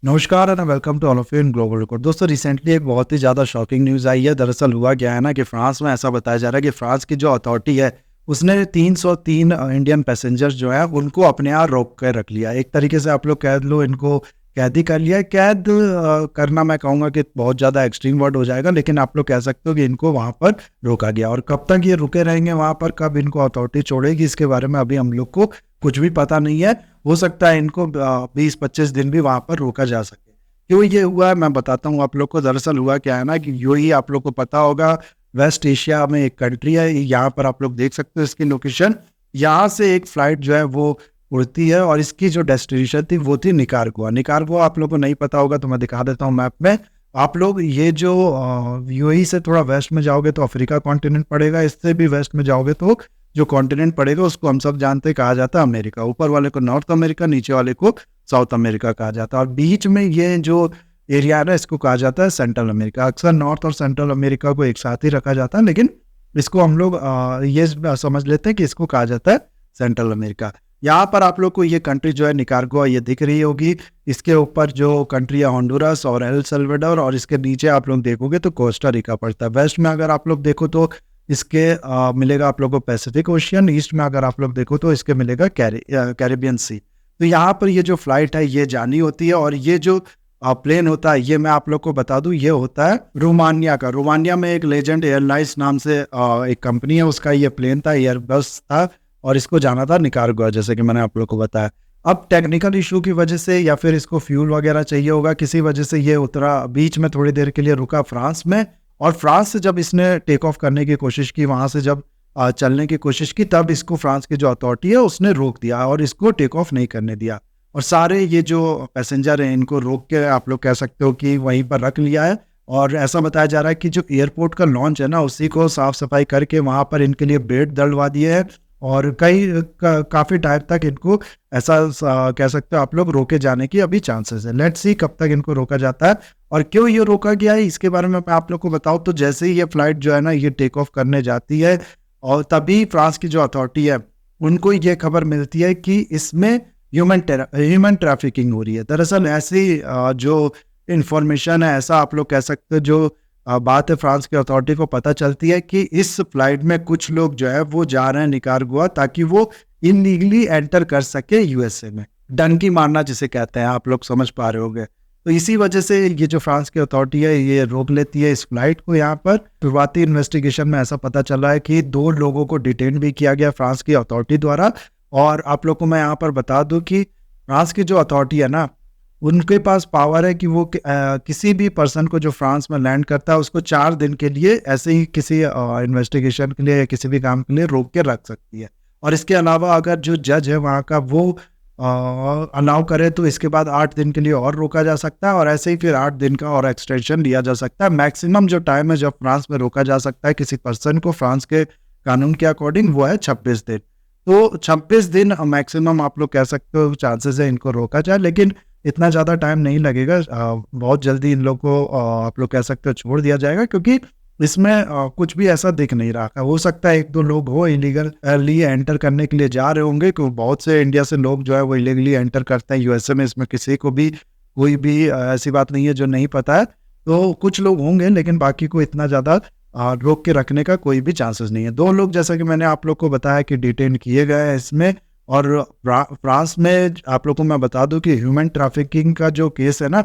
नमस्कार and welcome to all of you in global record. दोस्तों, recently एक बहुत ही ज़्यादा शॉकिंग न्यूज़ आई है। दरअसल हुआ क्या है ना कि फ्रांस में ऐसा बताया जा रहा है कि फ्रांस की जो अथॉरिटी है उसने 303 इंडियन पैसेंजर्स जो है उनको अपने यहाँ रोक कर रख लिया। एक तरीके से आप लोग कह लो, इनको कैद ही कर लिया है। कैद करना मैं कहूँगा कि बहुत ज़्यादा एक्सट्रीम वर्ड हो जाएगा, लेकिन आप लोग कह सकते हो कि इनको वहाँ पर रोका गया। और कब तक ये रुके रहेंगे वहाँ पर, कब इनको अथॉरिटी छोड़ेगी, इसके बारे में अभी हम लोग को कुछ भी पता नहीं है। हो सकता है इनको 20-25 दिन भी वहाँ पर रोका जा सके। क्यों ये हुआ है मैं बताता हूँ आप लोग को। दरअसल हुआ क्या है ना कि यूएई आप लोग को पता होगा, वेस्ट एशिया में एक कंट्री है। यहाँ पर आप लोग देख सकते हो इसकी लोकेशन। यहाँ से एक फ्लाइट जो है वो उड़ती है और इसकी जो डेस्टिनेशन थी वो थी निकारागुआ। निकारागुआ आप लोग को नहीं पता होगा तो मैं दिखा देता हूँ मैप में। आप लोग ये जो यूएई से थोड़ा वेस्ट में जाओगे तो अफ्रीका कॉन्टिनेंट पड़ेगा। इससे भी वेस्ट में जाओगे तो जो कॉन्टिनेंट पड़ेगा उसको हम सब जानते हैं, कहा जाता है अमेरिका। ऊपर वाले को नॉर्थ अमेरिका, नीचे वाले को साउथ अमेरिका कहा जाता है। और बीच में ये जो एरिया है ना इसको कहा जाता है सेंट्रल अमेरिका। अक्सर नॉर्थ और सेंट्रल अमेरिका को एक साथ ही रखा जाता है, लेकिन इसको हम लोग ये समझ लेते हैं कि इसको कहा जाता है सेंट्रल अमेरिका। यहाँ पर आप लोग को ये कंट्री जो है निकारागुआ ये दिख रही होगी। इसके ऊपर जो कंट्री है होंडुरास और एल सल्वाडोर, और इसके नीचे आप लोग देखोगे तो कोस्टा रिका पड़ता है। वेस्ट में अगर आप लोग देखो तो इसके मिलेगा आप लोग को पैसिफिक ओशियन। ईस्ट में अगर आप लोग देखो तो इसके मिलेगा कैरिबियन सी। तो यहाँ पर ये जो फ्लाइट है ये जानी होती है, और ये जो प्लेन होता है ये मैं आप लोग को बता दूं ये होता है रोमानिया का। रोमानिया में एक लेजेंड एयरलाइंस नाम से एक कंपनी है, उसका ये प्लेन था, एयरबस था, और इसको जाना था निकारागुआ, जैसे कि मैंने आप लोग को बताया। अब टेक्निकल इशू की वजह से या फिर इसको फ्यूल वगैरह चाहिए होगा, किसी वजह से ये उतरा, बीच में थोड़ी देर के लिए रुका फ्रांस में। और फ्रांस से जब इसने टेक ऑफ करने की कोशिश की, वहाँ से जब चलने की कोशिश की, तब इसको फ्रांस की जो अथॉरिटी है उसने रोक दिया और इसको टेक ऑफ नहीं करने दिया। और सारे ये जो पैसेंजर हैं इनको रोक के आप लोग कह सकते हो कि वहीं पर रख लिया है। और ऐसा बताया जा रहा है कि जो एयरपोर्ट का लॉन्च है ना उसी को साफ सफाई करके वहाँ पर इनके लिए बेड डलवा दिए हैं। और काफ़ी टाइम तक इनको ऐसा कह सकते हो आप लोग रोके जाने की अभी चांसेस है। लेट्स सी कब तक इनको रोका जाता है और क्यों ये रोका गया है, इसके बारे में मैं आप लोग को बताऊं तो जैसे ही ये फ्लाइट जो है ना ये टेक ऑफ करने जाती है, और तभी फ्रांस की जो अथॉरिटी है उनको ये खबर मिलती है कि इसमें ह्यूमन ट्रैफिकिंग हो रही है। दरअसल ऐसी जो इन्फॉर्मेशन है, ऐसा आप लोग कह सकते हो जो बात है, फ्रांस की अथॉरिटी को पता चलती है कि इस फ्लाइट में कुछ लोग जो है वो जा रहे हैं निकारागुआ ताकि वो इलीगली एंटर कर सके यूएसए में। डंकी मारना जिसे कहते हैं, आप लोग समझ पा रहे होंगे। तो इसी वजह से ये जो फ्रांस की अथॉरिटी है ये रोक लेती है इस फ्लाइट को। यहाँ पर शुरुआती इन्वेस्टिगेशन में ऐसा पता चला है कि 2 लोगों को डिटेन भी किया गया फ्रांस की अथॉरिटी द्वारा। और आप लोग को मैं यहाँ पर बता दूं कि फ्रांस की जो अथॉरिटी है ना उनके पास पावर है कि वो किसी भी पर्सन को जो फ्रांस में लैंड करता है उसको 4 दिन के लिए ऐसे ही किसी इन्वेस्टिगेशन के लिए या किसी भी काम के लिए रोक के रख सकती है। और इसके अलावा अगर जो जज है वहाँ का वो अलाउ करे तो इसके बाद 8 दिन के लिए और रोका जा सकता है, और ऐसे ही फिर 8 दिन का और एक्सटेंशन लिया जा सकता है। मैक्सिमम जो टाइम है जब फ्रांस में रोका जा सकता है किसी पर्सन को फ्रांस के कानून के अकॉर्डिंग वो है 26 दिन। तो 26 दिन मैक्सिमम आप लोग कह सकते हो चांसेस है इनको रोका जाए, लेकिन इतना ज़्यादा टाइम नहीं लगेगा। बहुत जल्दी इन लोग को आप लोग कह सकते हो छोड़ दिया जाएगा, क्योंकि इसमें कुछ भी ऐसा दिख नहीं रहा है। हो सकता है 1-2 लोग हो इलीगली एंटर करने के लिए जा रहे होंगे, क्योंकि बहुत से इंडिया से लोग जो है वो इलीगली एंटर करते हैं यूएसए में। इसमें किसी को भी कोई भी ऐसी बात नहीं है जो नहीं पता है। तो कुछ लोग होंगे, लेकिन बाकी को इतना ज़्यादा रोक के रखने का कोई भी चांसेस नहीं है। 2 लोग जैसा कि मैंने आप लोग को बताया कि डिटेन किए गए हैं इसमें। और फ्रांस में आप लोग को मैं बता दूं कि ह्यूमन ट्रैफिकिंग का जो केस है ना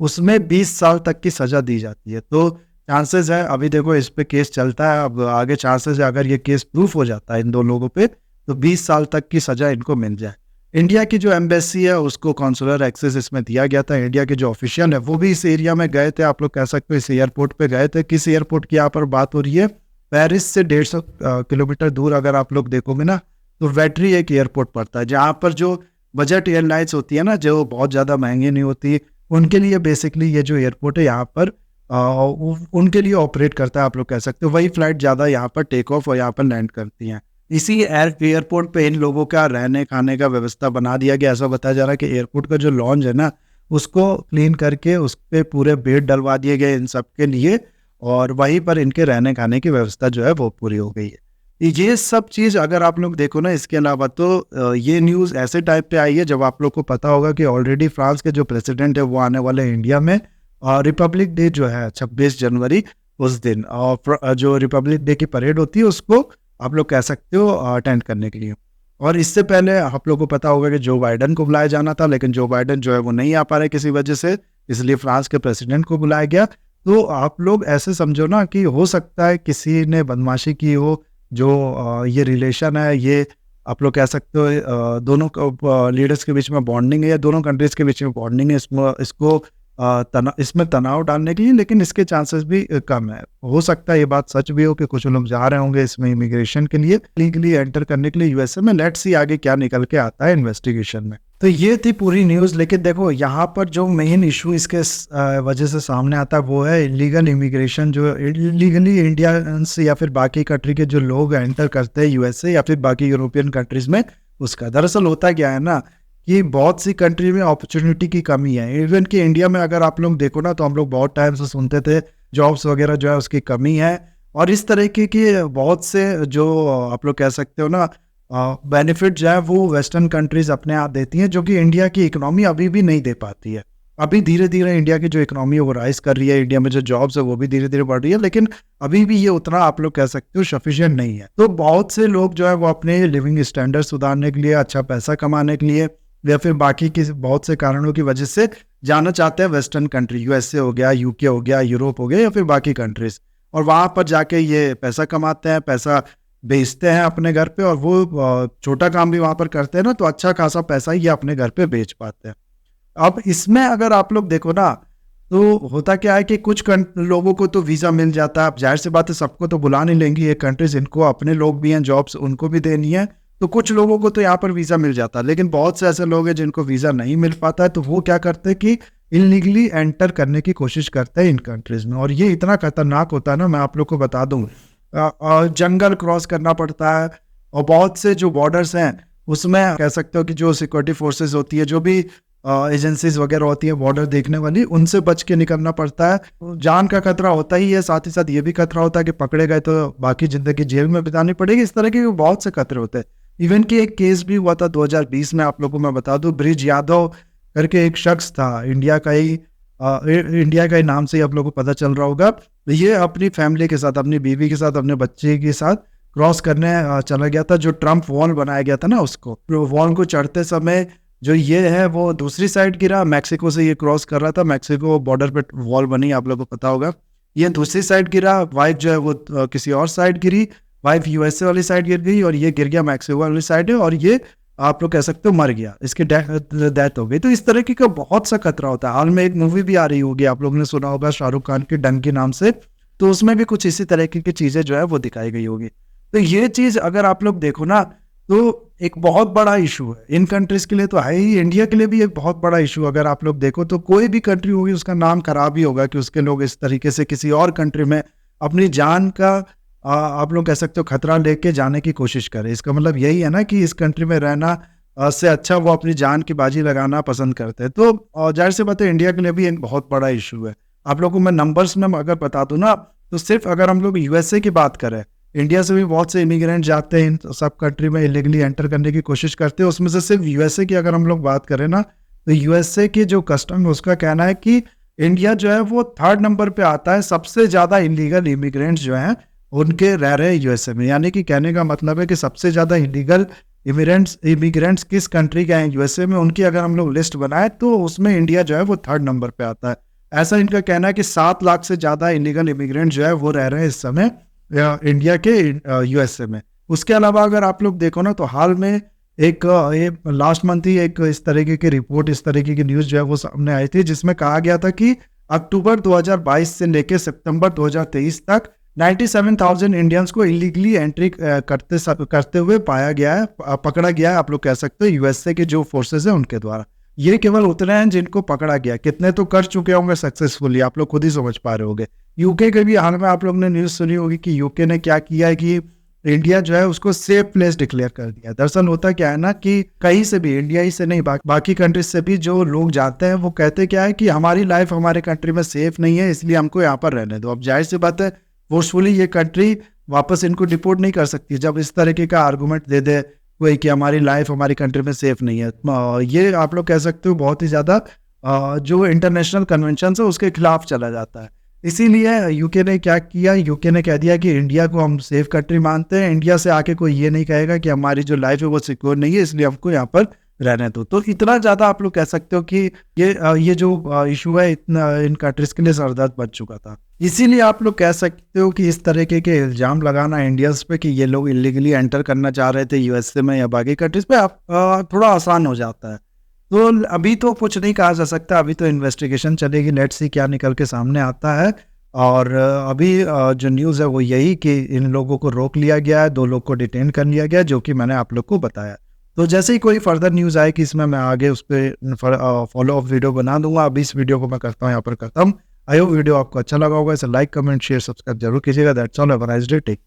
उसमें 20 साल तक की सज़ा दी जाती है। तो चांसेस है, अभी देखो इस पे केस चलता है, अब आगे चांसेस है अगर ये केस प्रूफ हो जाता है इन 2 लोगों पे तो 20 साल तक की सज़ा इनको मिल जाए। इंडिया की जो एम्बेसी है उसको कॉन्सुलर एक्सेस इसमें दिया गया था। इंडिया के जो ऑफिशियल है वो भी इस एरिया में गए थे, आप लोग कह सकते हो इस एयरपोर्ट पे गए थे। किस एयरपोर्ट की यहाँ पर बात हो रही है, पेरिस से 150 किलोमीटर दूर अगर आप लोग देखोगे ना तो वेट्री एक एयरपोर्ट पड़ता है, जहाँ पर जो बजट एयरलाइंस होती है ना जो बहुत ज़्यादा महंगी नहीं होती, उनके लिए बेसिकली ये जो एयरपोर्ट है यहाँ पर उनके लिए ऑपरेट करता है। आप लोग कह सकते हो वही फ्लाइट ज़्यादा यहाँ पर टेक ऑफ और यहाँ पर लैंड करती हैं। इसी एयरपोर्ट पे इन लोगों का रहने खाने का व्यवस्था बना दिया गया। ऐसा बताया जा रहा है कि एयरपोर्ट का जो लॉन्च है ना उसको क्लीन करके उस पर पूरे बेड डलवा दिए गए इन सब के लिए, और वहीं पर इनके रहने खाने की व्यवस्था जो है वो पूरी हो गई है। ये सब चीज़ अगर आप लोग देखो ना, इसके अलावा तो ये न्यूज़ ऐसे टाइप पे आई है जब आप लोग को पता होगा कि ऑलरेडी फ्रांस के जो प्रेसिडेंट है वो आने वाले हैं इंडिया में, और रिपब्लिक डे जो है 26 जनवरी उस दिन, और जो रिपब्लिक डे की परेड होती है उसको आप लोग कह सकते हो अटेंड करने के लिए। और इससे पहले आप लोग को पता होगा कि जो बाइडन को बुलाया जाना था, लेकिन जो बाइडन जो है वो नहीं आ पा रहे किसी वजह से, इसलिए फ्रांस के प्रेसिडेंट को बुलाया गया। तो आप लोग ऐसे समझो ना कि हो सकता है किसी ने बदमाशी की हो, जो ये रिलेशन है, ये आप लोग कह सकते हो दोनों लीडर्स के बीच में बॉन्डिंग है या दोनों कंट्रीज के बीच में बॉन्डिंग है, इसको इसमें तनाव डालने के लिए, लेकिन इसके चांसेस भी कम है। हो सकता है ये बात सच भी हो कि कुछ लोग जा रहे होंगे इसमें इमिग्रेशन के लिए, लीगली एंटर करने के लिए यूएसए में। लेट्स सी आगे क्या निकल के आता है इन्वेस्टिगेशन में। तो ये थी पूरी न्यूज़। लेकिन देखो यहाँ पर जो मेन इशू इसके वजह से सामने आता है वो है इलीगल इमिग्रेशन, जो इलीगली इंडियंस या फिर बाकी कंट्री के जो लोग एंटर करते हैं यूएसए या फिर बाकी यूरोपियन कंट्रीज में, उसका दरअसल होता क्या है ना कि बहुत सी कंट्री में अपॉर्चुनिटी की कमी है। इवन कि इंडिया में अगर आप लोग देखो ना, तो हम लोग बहुत टाइम से सुनते थे जॉब्स वगैरह जो है उसकी कमी है, और इस तरीके के बहुत से जो आप लोग कह सकते हो ना बेनिफिट जो है वो वेस्टर्न कंट्रीज अपने आप देती हैं, जो कि इंडिया की इकोनॉमी अभी भी नहीं दे पाती है। अभी धीरे धीरे इंडिया की जो इकोनॉमी है वो राइज कर रही है, इंडिया में जो जॉब्स है वो भी धीरे धीरे बढ़ रही है, लेकिन अभी भी ये उतना आप लोग कह सकते हो सफिशिएंट नहीं है। तो बहुत से लोग जो है वो अपने लिविंग स्टैंडर्ड सुधारने के लिए, अच्छा पैसा कमाने के लिए, या फिर बाकी की बहुत से कारणों की वजह से जाना चाहते हैं वेस्टर्न कंट्री, यूएसए हो गया, यूके हो गया, यूरोप हो गया, या फिर बाकी कंट्रीज, और वहां पर जाके ये पैसा कमाते हैं, पैसा बेचते हैं अपने घर पे, और वो छोटा काम भी वहां पर करते हैं ना, तो अच्छा खासा पैसा ये अपने घर पे बेच पाते हैं। अब इसमें अगर आप लोग देखो ना, तो होता क्या है कि कुछ लोगों को तो वीज़ा मिल जाता है। अब जाहिर सी बात है सबको तो बुला नहीं लेंगी ये कंट्रीज, इनको अपने लोग भी हैं, जॉब्स उनको भी देनी है, तो कुछ लोगों को तो यहाँ पर वीज़ा मिल जाता है। लेकिन बहुत से ऐसे लोग हैं जिनको वीज़ा नहीं मिल पाता है, तो वो क्या करते हैं कि इलीगली एंटर करने की कोशिश करते हैं इन कंट्रीज में। और ये इतना खतरनाक होता है ना, मैं आप लोग को बता दूं, जंगल क्रॉस करना पड़ता है, और बहुत से जो बॉर्डर्स हैं उसमें कह सकते हो कि जो सिक्योरिटी फोर्सेस होती है, जो भी एजेंसीज वगैरह होती है बॉर्डर देखने वाली, उनसे बच के निकलना पड़ता है। जान का खतरा होता ही है, साथ ही साथ ये भी खतरा होता है कि पकड़े गए तो बाकी जिंदगी जेल में बितानी पड़ेगी। इस तरह के बहुत से खतरे होते हैं। इवन कि एक केस भी हुआ था 2020 में, आप लोगों को मैं बता दूं, ब्रिज यादव करके एक शख्स था, इंडिया का ही नाम से ही आप लोगों को पता चल रहा होगा। ये अपनी फैमिली के साथ, अपनी बीवी के साथ, अपने बच्चे के साथ क्रॉस करने चला गया था। जो ट्रम्प वॉल बनाया गया था ना, उसको वॉल को चढ़ते समय जो ये है वो दूसरी साइड गिरा, मैक्सिको से ये क्रॉस कर रहा था, मैक्सिको बॉर्डर पे वॉल बनी, आप लोगों को पता होगा। ये दूसरी साइड गिरा, वाइफ जो है वो किसी और साइड गिरी, वाइफ यूएसए वाली साइड गिर गई, और ये गिर गया मैक्सिको वाली साइड है, और ये आप लोग कह सकते हो मर गया, इसकी डेथ हो गई। तो इस तरह की का बहुत सा खतरा होता है। हाल में एक मूवी भी आ रही होगी, आप लोगों ने सुना होगा, शाहरुख खान की डन के नाम से, तो उसमें भी कुछ इसी तरह की चीजें जो है वो दिखाई गई होगी। तो ये चीज अगर आप लोग देखो ना, तो एक बहुत बड़ा इशू है इन कंट्रीज के लिए, तो है ही, इंडिया के लिए भी एक बहुत बड़ा इशू। अगर आप लोग देखो तो कोई भी कंट्री होगी उसका नाम खराब ही होगा कि उसके लोग इस तरीके से किसी और कंट्री में अपनी जान का आप लोग कह सकते हो खतरा लेके जाने की कोशिश करें। इसका मतलब यही है ना कि इस कंट्री में रहना से अच्छा वो अपनी जान की बाजी लगाना पसंद करते हैं। तो जाहिर सी बात है इंडिया के लिए भी एक बहुत बड़ा इशू है। आप लोगों को मैं नंबर्स में अगर बता दूं ना, तो सिर्फ अगर हम लोग यूएसए की बात करें, इंडिया से भी बहुत से इमिग्रेंट जाते हैं इन सब कंट्री में, इलीगली एंटर करने की कोशिश करते हैं। उसमें से सिर्फ यूएसए की अगर हम लोग बात करें ना, तो यूएसए की जो कस्टम है उसका कहना है कि इंडिया जो है वो 3rd नंबर पे आता है, सबसे ज्यादा इलीगल इमिग्रेंट्स जो हैं उनके रह रहे हैं यूएसए में। यानी कि कहने का मतलब है कि सबसे ज्यादा इलीगल इमिग्रेंट्स किस कंट्री के हैं यूएसए में, उनकी अगर हम लोग लिस्ट बनाए तो उसमें इंडिया जो है वो 3rd नंबर पे आता है। ऐसा इनका कहना है कि 7 लाख से ज्यादा इलीगल इमिग्रेंट जो है वो रह रहे हैं इस समय इंडिया के यूएसए में। उसके अलावा अगर आप लोग देखो ना, तो हाल में एक लास्ट मंथ ही एक इस तरीके की रिपोर्ट, इस तरीके की न्यूज जो है वो सामने आई थी, जिसमें कहा गया था कि अक्टूबर 2022 से लेकर सितंबर 2023 तक 97,000 इंडियंस को इलीगली एंट्री करते हुए पाया गया है, पकड़ा गया है, आप लोग कह सकते हो यूएसए के जो फोर्सेस हैं उनके द्वारा। ये केवल उतने हैं जिनको पकड़ा गया, कितने तो कर चुके होंगे सक्सेसफुली, आप लोग खुद ही समझ पा रहे होंगे। यूके के भी हाल में आप लोग ने न्यूज सुनी होगी कि यूके ने क्या किया है कि इंडिया जो है उसको सेफ प्लेस डिक्लेयर कर दिया। दरअसल होता क्या है ना कि कहीं से भी, इंडिया ही से नहीं, बाकी कंट्रीज से भी जो लोग जाते हैं वो कहते क्या है कि हमारी लाइफ हमारे कंट्री में सेफ नहीं है, इसलिए हमको यहाँ पर रहने दो। अब जाहिर सी बात है फोर्सफुली ये कंट्री वापस इनको डिपोर्ट नहीं कर सकती जब इस तरीके का आर्गूमेंट दे दे कोई कि हमारी लाइफ हमारी कंट्री में सेफ नहीं है। ये आप लोग कह सकते हो बहुत ही ज़्यादा जो इंटरनेशनल कन्वेंशन है उसके खिलाफ चला जाता है। इसीलिए यूके ने क्या किया, यूके ने कह दिया कि इंडिया को हम सेफ कंट्री मानते हैं, इंडिया से आके कोई ये नहीं कहेगा कि हमारी जो लाइफ है वो सिक्योर नहीं है, इसलिए हमको यहाँ पर रहने दो। तो इतना ज़्यादा आप लोग कह सकते हो कि ये जो इशू है इतना इन कंट्रीज़ के लिए सरदर्द बन चुका था। इसीलिए आप लोग कह सकते हो कि इस तरीके के इल्ज़ाम लगाना इंडियंस पे कि ये लोग इलीगली एंटर करना चाह रहे थे यूएसए में या बाकी कंट्रीज़ पे आप थोड़ा आसान हो जाता है। तो अभी तो कुछ नहीं कहा जा सकता, अभी तो इन्वेस्टिगेशन चलेगी, लेट्स सी क्या निकल के सामने आता है। और अभी जो न्यूज़ है वो यही कि इन लोगों को रोक लिया गया है, 2 लोग को डिटेन कर लिया गया है, जो कि मैंने आप लोग को बताया। तो जैसे ही कोई फर्दर न्यूज़ आए कि इसमें मैं आगे उस पे फॉलो अप वीडियो बना दूंगा। अभी इस वीडियो को मैं करता हूँ यहाँ पर खत्म। आई होप वीडियो आपको अच्छा लगा होगा। इसे लाइक, कमेंट, शेयर, सब्सक्राइब जरूर कीजिएगा। That's all, have a nice day, take